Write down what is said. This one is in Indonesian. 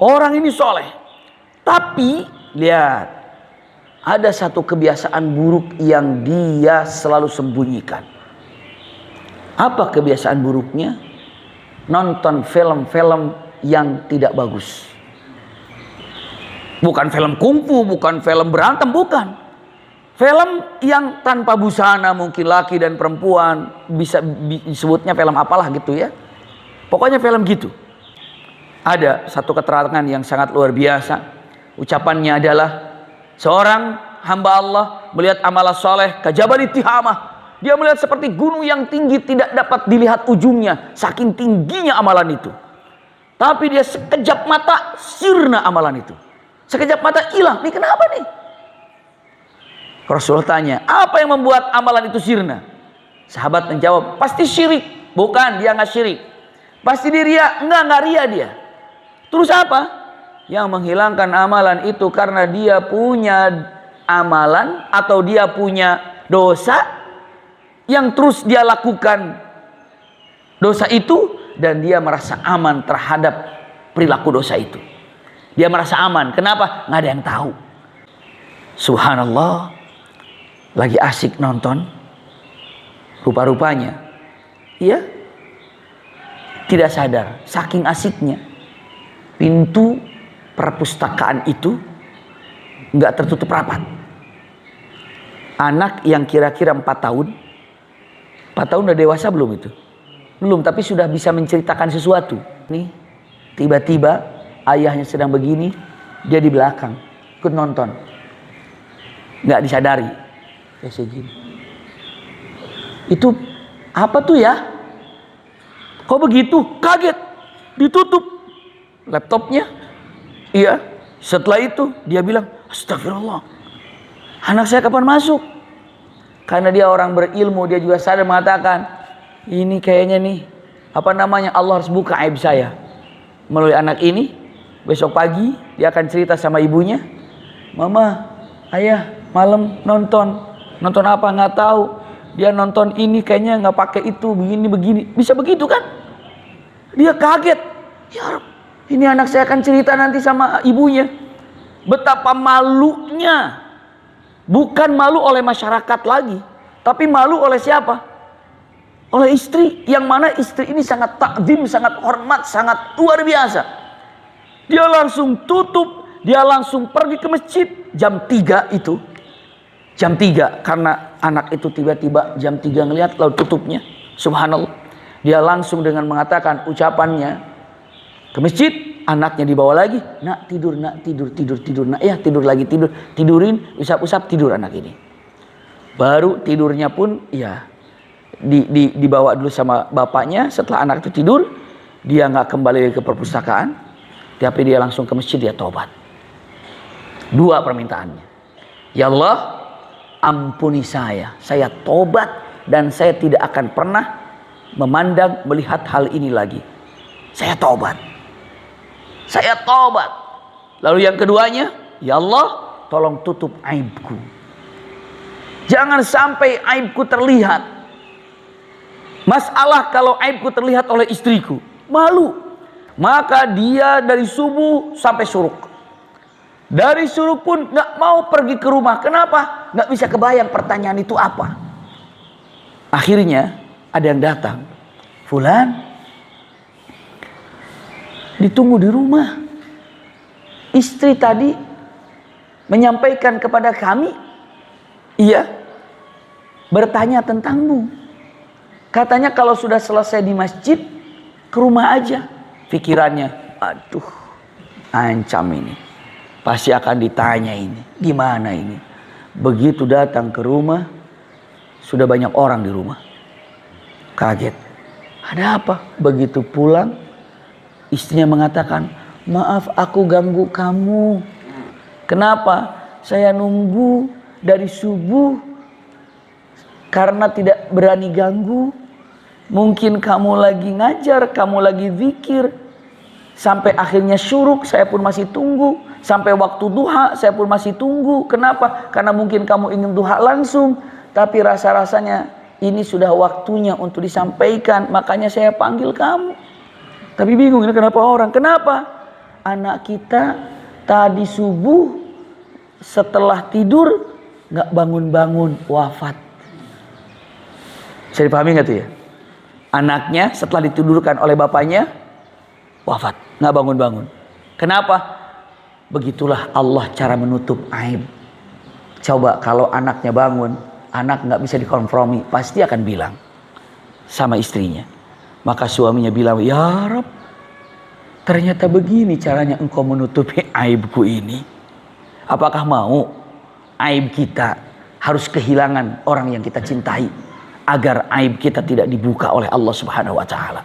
orang ini soleh. Tapi lihat, ada satu kebiasaan buruk yang dia selalu sembunyikan. Apa kebiasaan buruknya? Nonton film-film yang tidak bagus. Bukan film kungfu, bukan film berantem, bukan. Film yang tanpa busana, mungkin laki dan perempuan, bisa disebutnya film apalah gitu ya. Pokoknya film gitu. Ada satu keterangan yang sangat luar biasa. Ucapannya adalah, seorang hamba Allah melihat amalan soleh kajabari tihamah. Dia melihat seperti gunung yang tinggi tidak dapat dilihat ujungnya, saking tingginya amalan itu. Tapi dia sekejap mata sirna amalan itu. Sekejap mata hilang. Nih kenapa nih? Rasulullah tanya, apa yang membuat amalan itu sirna? Sahabat menjawab, pasti syirik. Bukan, dia nggak syirik. Pasti dia ria. Enggak ria dia. Terus apa? Yang menghilangkan amalan itu karena dia punya amalan atau dia punya dosa yang terus dia lakukan dosa itu, dan dia merasa aman terhadap perilaku dosa itu. Dia merasa aman. Kenapa? Nggak ada yang tahu. Subhanallah, lagi asik nonton, rupa-rupanya iya, tidak sadar, saking asiknya pintu perpustakaan itu nggak tertutup rapat. Anak yang kira-kira 4 tahun udah dewasa belum itu? Belum, tapi sudah bisa menceritakan sesuatu. Nih, tiba-tiba ayahnya sedang begini, dia di belakang ikut nonton, nggak disadari kayak segini. Itu apa tuh ya? Kok begitu? Kaget, ditutup laptopnya. Iya, setelah itu dia bilang, astagfirullah, anak saya kapan masuk? Karena dia orang berilmu, dia juga sadar mengatakan, ini kayaknya nih, apa namanya, Allah harus buka aib saya melalui anak ini. Besok pagi dia akan cerita sama ibunya, mama, ayah malam nonton apa nggak tahu, dia nonton ini kayaknya nggak pakai itu, begini. Bisa begitu kan? Dia kaget, ya ini anak saya akan cerita nanti sama ibunya. Betapa malunya. Bukan malu oleh masyarakat lagi, tapi malu oleh siapa? Oleh istri, yang mana istri ini sangat takdim, sangat hormat, sangat luar biasa. Dia langsung tutup, dia langsung pergi ke masjid jam 3 itu. Jam 3, karena anak itu tiba-tiba jam 3 ngelihat lalu tutupnya. Subhanallah. Dia langsung dengan mengatakan ucapannya ke masjid, anaknya dibawa lagi, nak tidur, nak ya tidur lagi, tidurin, usap tidur anak ini. Baru tidurnya pun ya dibawa dulu sama bapaknya. Setelah anak itu tidur, dia nggak kembali ke perpustakaan, tapi dia langsung ke masjid, dia tobat. 2 permintaannya, ya Allah ampuni saya tobat dan saya tidak akan pernah melihat hal ini lagi. Saya tobat. Lalu yang keduanya, ya Allah tolong tutup aibku. Jangan sampai aibku terlihat. Masalah kalau aibku terlihat oleh istriku, malu. Maka dia dari subuh sampai syuruk. Dari syuruk pun gak mau pergi ke rumah. Kenapa? Gak bisa kebayang pertanyaan itu apa. Akhirnya ada yang datang. Fulan, ditunggu di rumah. Istri tadi menyampaikan kepada kami, iya, bertanya tentangmu. Katanya kalau sudah selesai di masjid, ke rumah aja. Pikirannya, aduh, ancam ini. Pasti akan ditanya ini, gimana ini. Begitu datang ke rumah, sudah banyak orang di rumah. Kaget. Ada apa? Begitu pulang, istrinya mengatakan, maaf aku ganggu kamu. Kenapa? Saya nunggu dari subuh karena tidak berani ganggu. Mungkin kamu lagi ngajar, kamu lagi zikir. Sampai akhirnya syuruk, saya pun masih tunggu. Sampai waktu duha, saya pun masih tunggu. Kenapa? Karena mungkin kamu ingin duha langsung. Tapi rasa-rasanya ini sudah waktunya untuk disampaikan. Makanya saya panggil kamu. Tapi bingung ini kenapa orang? Kenapa? anak kita tadi subuh setelah tidur nggak bangun-bangun, wafat. Bisa dipahami nggak tuh ya? Anaknya setelah ditidurkan oleh bapaknya wafat, nggak bangun-bangun. Kenapa? Begitulah Allah cara menutup aib. Coba kalau anaknya bangun, anak nggak bisa dikompromi, pasti akan bilang sama istrinya. Maka suaminya bilang, ya Rabb, ternyata begini caranya engkau menutupi aibku ini. Apakah mau aib kita harus kehilangan orang yang kita cintai agar aib kita tidak dibuka oleh Allah Subhanahu wa taala?